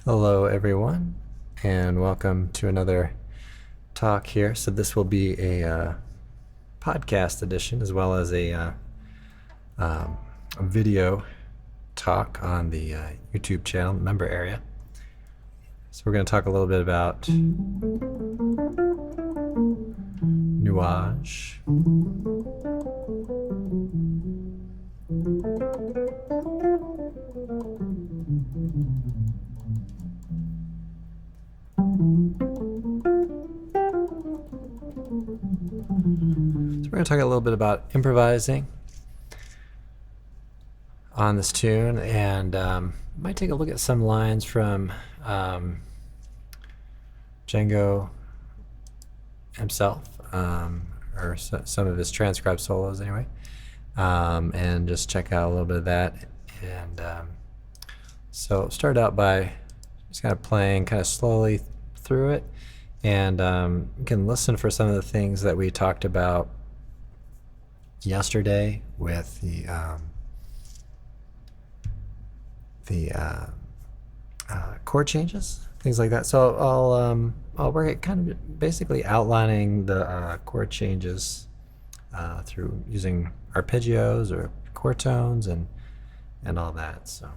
Hello, everyone, and welcome to another talk here. So, this will be a podcast edition as well as a video talk on the YouTube channel member area. So, we're going to talk a little bit about Nuage. So we're going to talk a little bit about improvising on this tune, and might take a look at some lines from Django himself, or some of his transcribed solos anyway, and just check out a little bit of that. And so start out by just kind of playing kind of slowly through it, and you can listen for some of the things that we talked about yesterday with the chord changes, things like that. So I'll work at kind of basically outlining the chord changes through using arpeggios or chord tones and all that. So.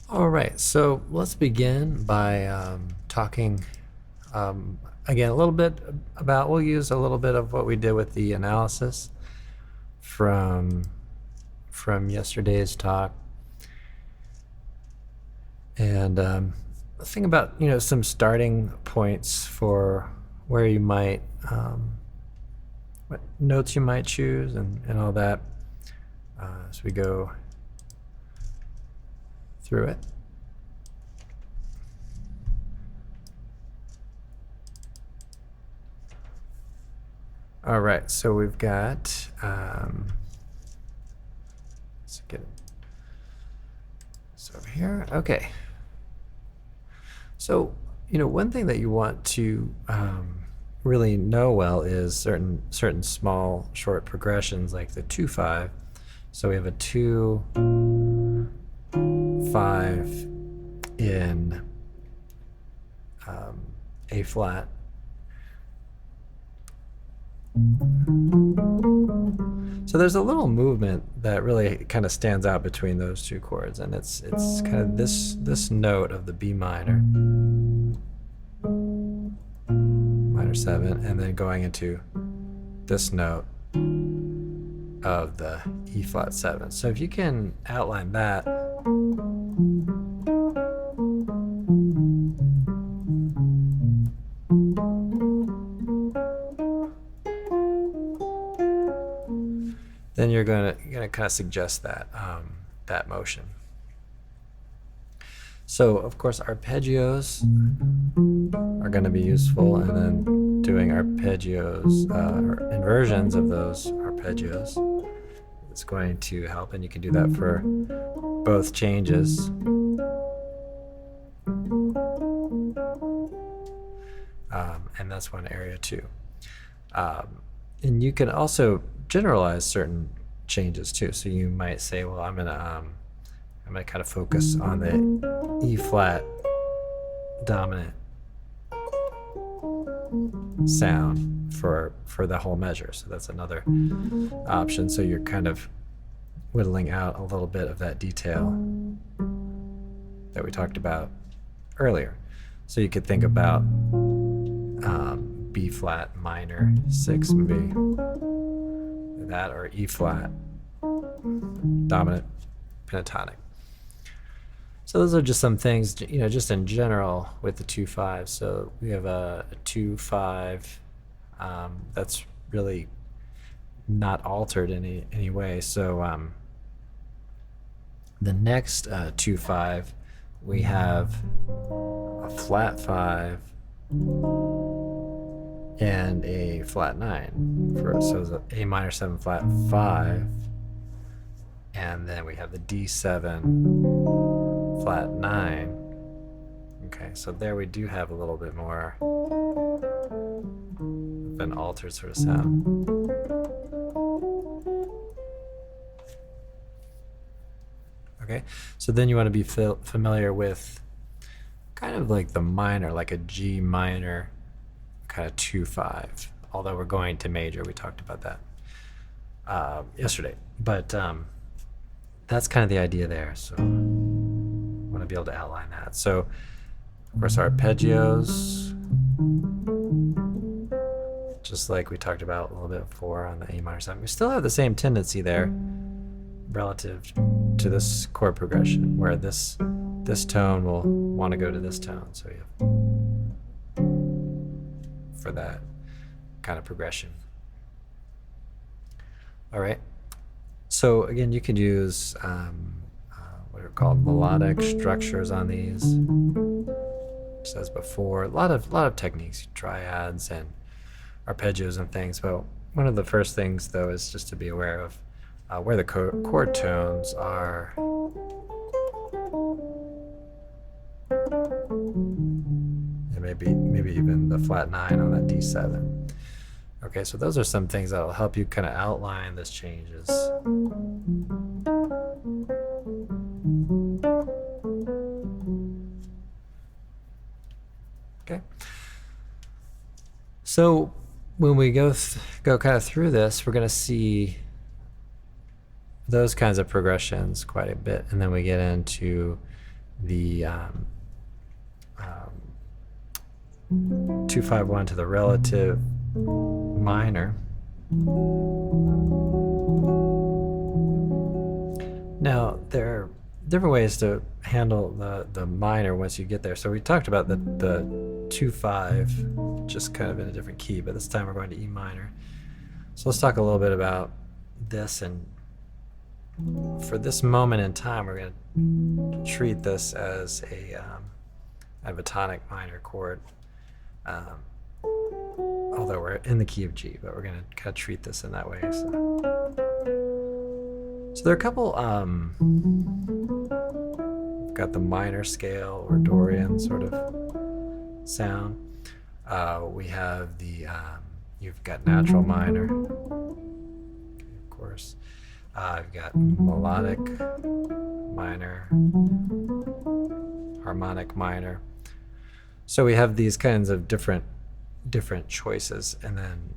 All right, so let's begin by talking again a little bit about, we'll use a little bit of what we did with the analysis from yesterday's talk, and think about some starting points for where you might what notes you might choose and all that as we go through it. All right, so we've got let's this over here. Okay. So, one thing that you want to really know well is certain small short progressions like the 2-5. So we have a 2-5 in A flat. So there's a little movement that really kind of stands out between those two chords, and it's kind of this note of the B minor, minor 7, and then going into this note of the E flat 7. So if you can outline that, then you're gonna kind of suggest that that motion. So of course arpeggios are going to be useful, and then doing arpeggios or inversions of those arpeggios is going to help, and you can do that for both changes. And that's one area too. And you can also generalize certain changes too. So you might say, well, I'm gonna kind of focus on the E flat dominant sound for the whole measure. So that's another option. So you're kind of whittling out a little bit of that detail that we talked about earlier. So you could think about B flat minor 6 maybe, that, or E flat dominant pentatonic. So those are just some things, just in general with the 2-5. So we have a 2-5 that's really not altered in any way. So the next 2-5, we have a flat 5 and a flat 9. So it's A minor 7 flat 5, and then we have the D7 flat 9. Okay, so there we do have a little bit more of an altered sort of sound. Okay, so then you want to be familiar with kind of like the minor, like a G minor kind of 2-5, although we're going to major. We talked about that yesterday, but that's kind of the idea there. So I want to be able to outline that. So of course arpeggios, just like we talked about a little bit before on the A minor 7, we still have the same tendency there relative to this chord progression, where this tone will want to go to this tone. So you have for that kind of progression. All right. So again, you could use what are called melodic structures on these. Just as before, a lot of techniques, triads and arpeggios and things. But one of the first things, though, is just to be aware of where the chord tones are. And maybe even the flat 9 on that D7. Okay, so those are some things that will help you kind of outline these changes. Okay. So when we go kind of through this, we're going to see those kinds of progressions quite a bit, and then we get into the 2-5-1 to the relative minor. Now there are different ways to handle the minor once you get there. So we talked about the 2-5 just kind of in a different key, but this time we're going to E minor. So let's talk a little bit about this, and for this moment in time we're going to treat this as a tonic minor chord, although we're in the key of G, but we're going to kind of treat this in that way. So there are a couple got the minor scale or Dorian sort of sound. We have the you've got natural minor, okay, of course. You've got melodic minor, harmonic minor. So we have these kinds of different choices, and then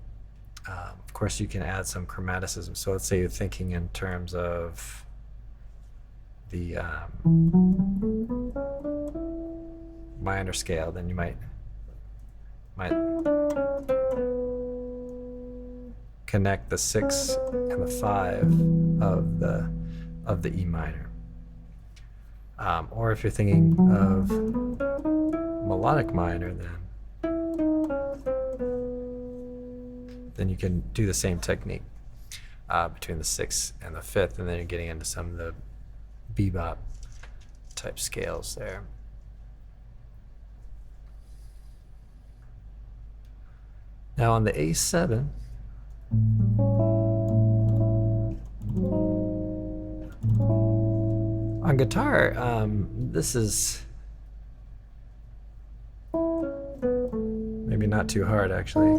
of course you can add some chromaticism. So let's say you're thinking in terms of the minor scale, then you might connect the 6 and the 5 of the E minor. Or if you're thinking of melodic minor, then you can do the same technique between the 6th and the 5th, and then you're getting into some of the bebop type scales there. Now on the A7, on guitar, this is maybe not too hard actually,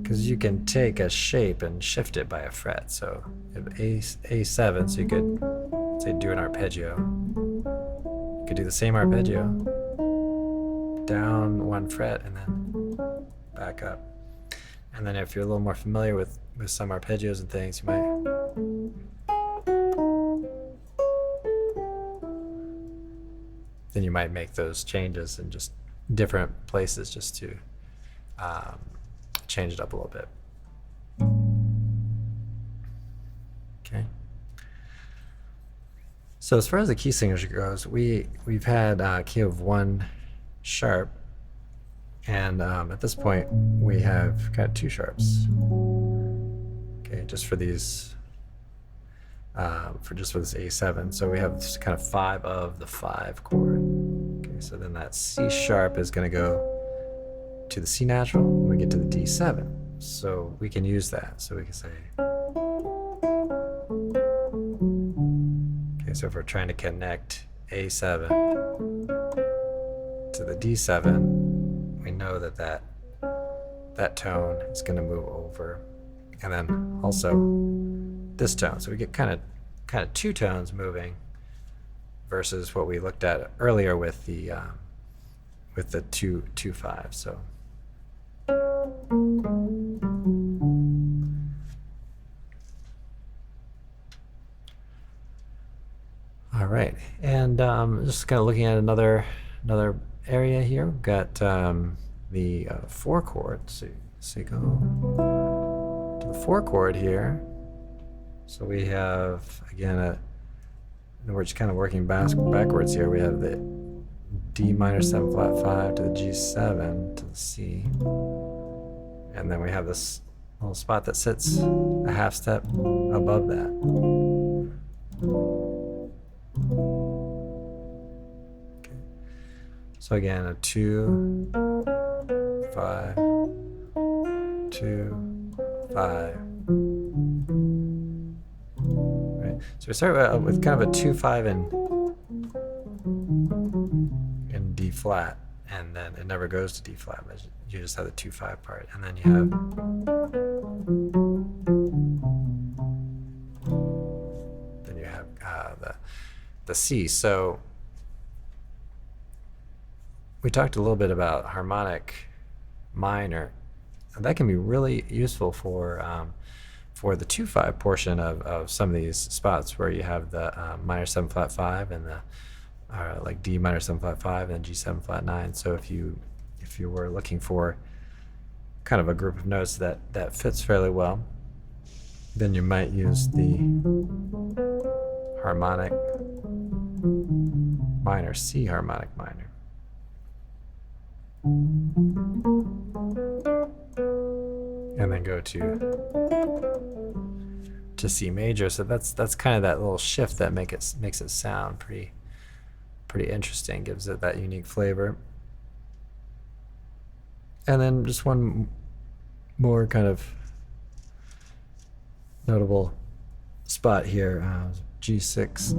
because you can take a shape and shift it by a fret. So A7, so you could say do an arpeggio. You could do the same arpeggio, down 1 fret and then back up. And then if you're a little more familiar with some arpeggios and things, you might make those changes in just different places just to change it up a little bit. Okay. So as far as the key signature goes, we've had a key of 1 sharp, and at this point we have got 2 sharps. Okay, just for these, for this A7. So we have kind of 5 of the 5 chord. Okay, so then that C sharp is going to go to the C natural when we get to the D7. So we can use that. So we can say, okay, so if we're trying to connect A7 to the D7, we know that tone is going to move over, and then also this tone. So we get kind of 2 tones moving versus what we looked at earlier with the 2-5. So all right, and just kind of looking at another area here. We've got the 4 chord. So you go to the 4 chord here. So we have, again, we're just kind of working backwards here. We have the D minor 7 flat 5 to the G7 to the C, and then we have this little spot that sits a half step above that. Okay. So again, a 2, 5, 2, 5. Right. So we start with kind of a 2-5 in D flat, and then it never goes to D flat, but you just have the 2-5 part, and then you have the C. So we talked a little bit about harmonic minor, and that can be really useful for the 2-5 portion of some of these spots where you have the minor 7 flat 5 and the like D minor 7 flat 5 and G7 flat 9. So if you were looking for kind of a group of notes that fits fairly well, then you might use the harmonic minor, C harmonic minor. And then go to C major. So that's kind of that little shift that makes it sound pretty interesting, gives it that unique flavor. And then just one more kind of notable spot here, G6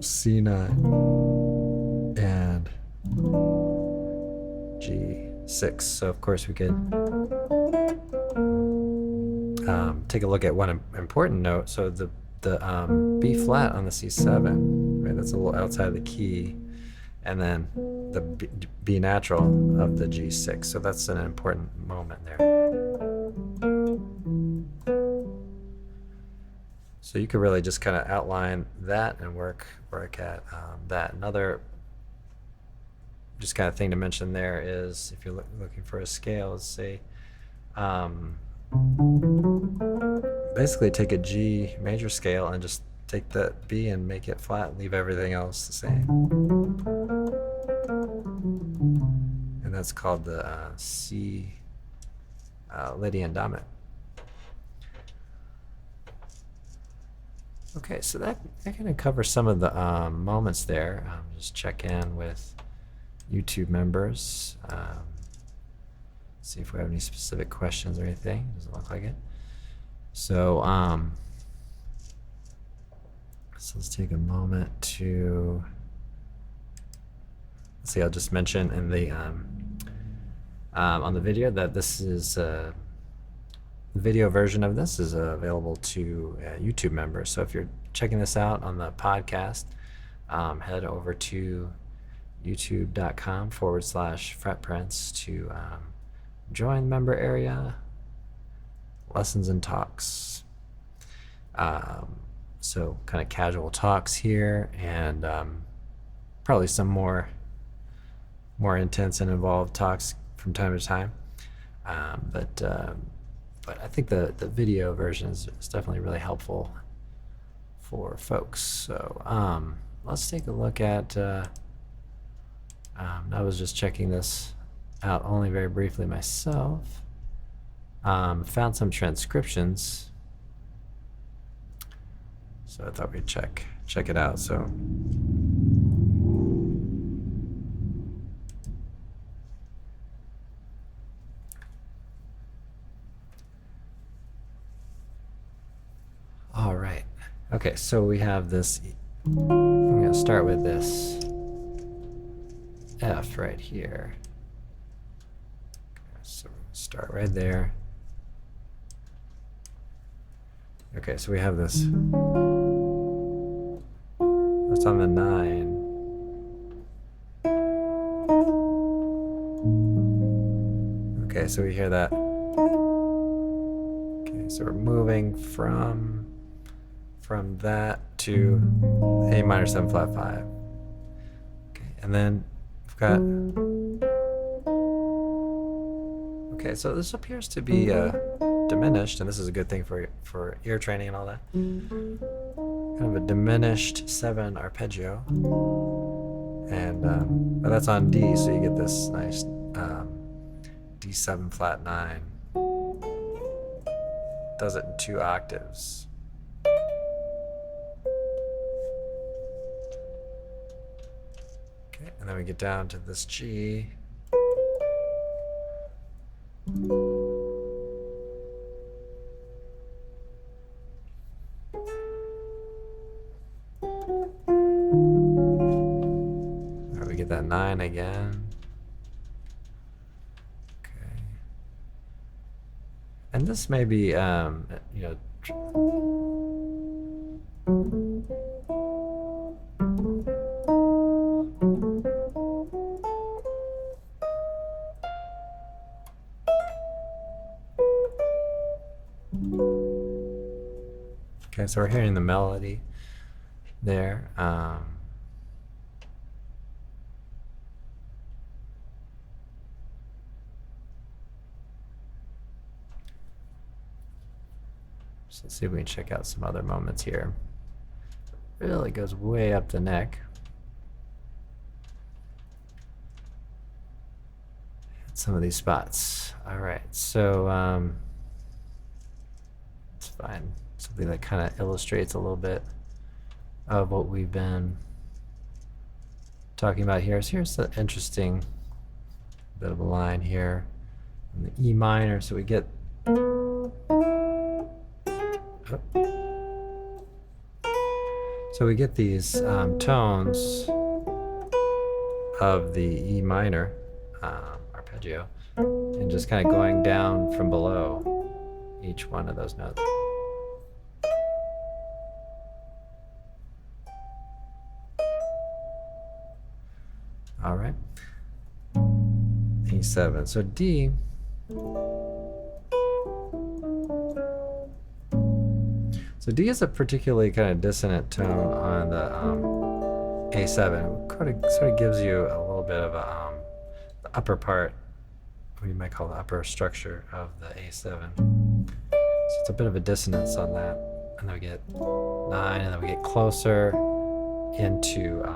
C9 and G6. So of course we could take a look at one important note. So the B flat on the C7, right? That's a little outside of the key, and then the B natural of the G6. So that's an important moment there. So you could really just kind of outline that and work at that. Another just kind of thing to mention there is if you're looking for a scale, let's say basically take a G major scale and just take the B and make it flat and leave everything else the same. And that's called the C Lydian dominant. Okay, so that kind of covers some of the moments there. Just check in with YouTube members. See if we have any specific questions or anything. Doesn't look like it. So, so let's take a moment to, let's see, I'll just mention in the on the video that this is the video version of this is available to YouTube members. So if you're checking this out on the podcast, head over to youtube.com/fretprints to join the member area, lessons and talks. So kind of casual talks here, and probably some more intense and involved talks from time to time. But I think the video version is definitely really helpful for folks. So let's take a look at, I was just checking this out only very briefly myself. Found some transcriptions, so I thought we'd check it out. So all right, okay, so we have this. I'm going to start with this F right here. So start right there. Okay, so we have this. That's on the 9. Okay, so we hear that. Okay, so we're moving from that to A minor 7 flat 5. Okay, and then we've got. Okay, so this appears to be diminished, and this is a good thing for ear training and all that. Kind of a diminished 7 arpeggio, and but that's on D, so you get this nice D7 flat 9. Does it in 2 octaves. Okay, and then we get down to this G. We get that 9 again. Okay. And this may be, you know, okay, so we're hearing the melody there. So let's see if we can check out some other moments here. Really goes way up the neck. At some of these spots. All right, so it's fine. Something that kind of illustrates a little bit of what we've been talking about here. So here's the interesting bit of a line here in the E minor. So we get So we get these tones of the E minor arpeggio, and just kind of going down from below each one of those notes. All right. E7. So D. So D is a particularly kind of dissonant tone on the A7. It sort of gives you a little bit of the upper part, what you might call the upper structure of the A7. So it's a bit of a dissonance on that. And then we get 9, and then we get closer into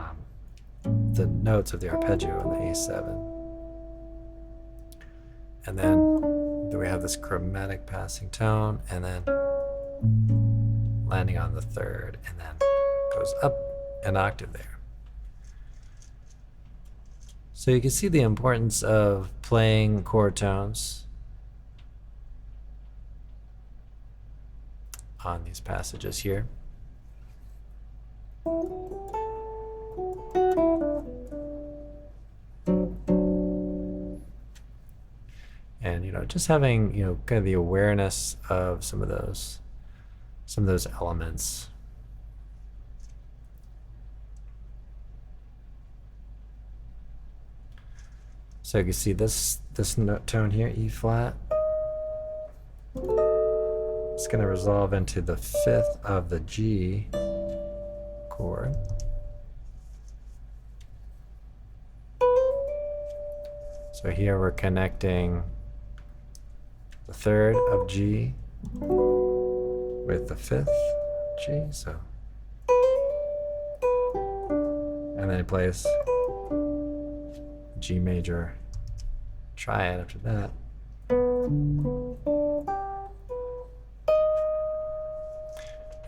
the notes of the arpeggio in the A7. And then we have this chromatic passing tone, and then landing on the third, and then goes up an octave there. So you can see the importance of playing chord tones on these passages here. And just having kind of the awareness of some of those elements. So you can see this note tone here, E flat. It's going to resolve into the 5th of the G chord. So here we're connecting the 3rd of G with the 5th G, so. And then he plays G major triad after that.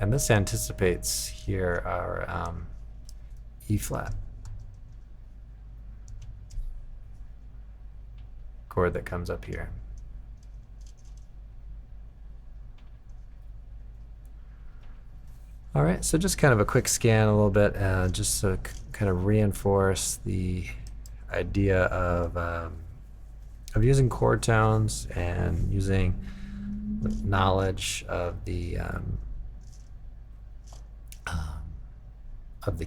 And this anticipates here our E flat chord that comes up here. All right, so just kind of a quick scan a little bit, just to kind of reinforce the idea of using chord tones and using knowledge of the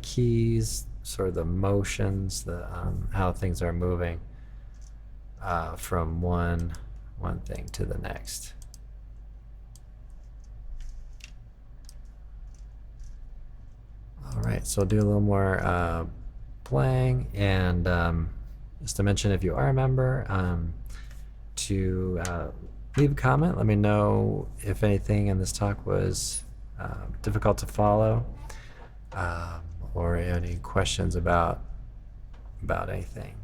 keys, sort of the motions, the how things are moving from one thing to the next. All right, so I'll do a little more playing, and just to mention, if you are a member, to leave a comment. Let me know if anything in this talk was difficult to follow, or any questions about anything.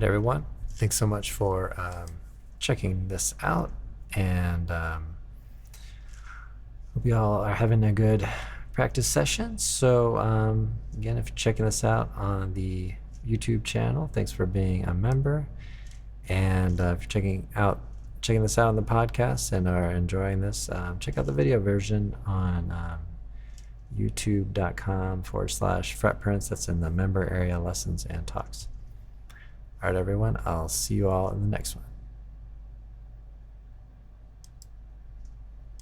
right, everyone. Thanks so much for checking this out, and hope you all are having a good practice session. So again, if you're checking this out on the YouTube channel, thanks for being a member. And if you're checking this out on the podcast and are enjoying this, check out the video version on youtube.com/fretprints. That's in the member area, lessons and talks. All right, everyone, I'll see you all in the next one.